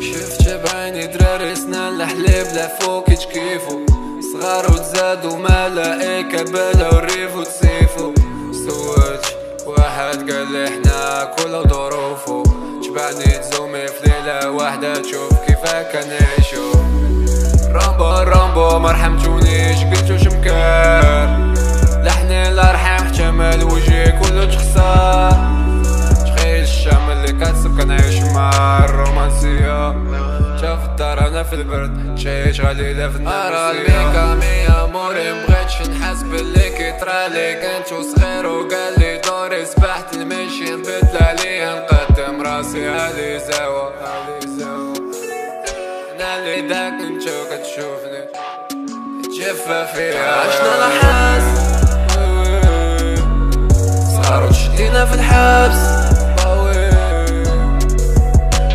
شفت بعيني دراري سنان الحليب لفوك كيفو صغار وتزادو ملايكة بلا وريفو تسيفو سويت واحد قال لي حنا كل ظروفو تبعني تزومي في ليلة واحدة تشوف كيفاه كنعيشو رامبو مرحمتونيش قلتو شمكار لحني الارحام احتمال وجهي كله تخسر تخيل الشام اللي كتسب كنعيش مع الرومانسية شاف الدار انا في البرد شايش غليلة في النار الميكا ميا موري مبغيتش نحس باللي كيطرالي كنتو صغير وقالي دوري سبحت المشي نبدل عليه نقدم راسي علي زاوة انا اللي داك نتو كتشوفني تجفى فيها عشنا لحاس صاروا تشدينا في الحبس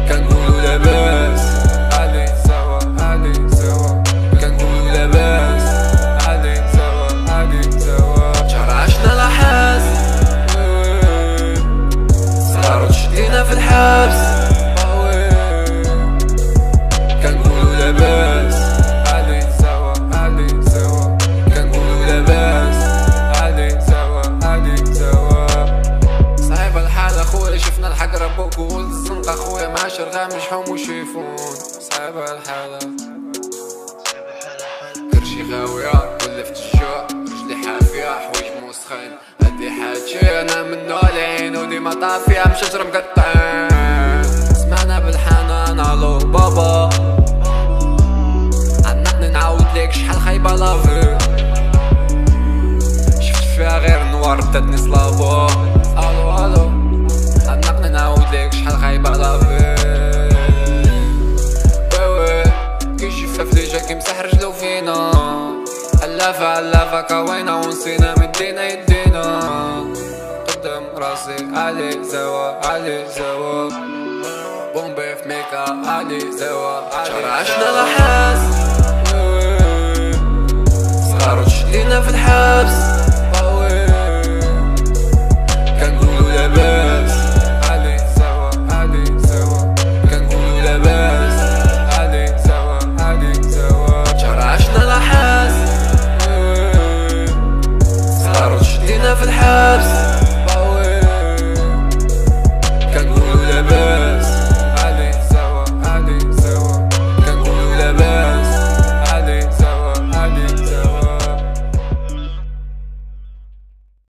كنقولوا لاباس علي سوا كنقولوا لاباس علي سوا شهر عشنا لحاس صاروا تشدينا في الحبس كنقولوا لاباس علي سوا كنقولوا لاباس علي سوا صعيب الحال اخويا شفنا الحق ربوك وولد الزنقة اخويا مع شرغام شحوم وشيفون صعيب الحالة كرشي خاوية ولفت الجوع رجلي حافية حوايج موسخين هادي حاجي انا منو العين وديما طافية مشجرة مقطعين سمعنا بالحنان الو بابا عنقني نعاود ليك شحال خايبة لافي شفت فيها غير نوار بداتني صلابو الو عنقني نعاود ليك شحال خايبة لافي وي كي شفاف لي جا كيمسح رجلو فينا علافة كوينة ونسينا مدينا يدينا قدام راسي علي زوا بومبي في ميكا علي زوا شهر عشنا لحاس صغار تشدينا في الحبس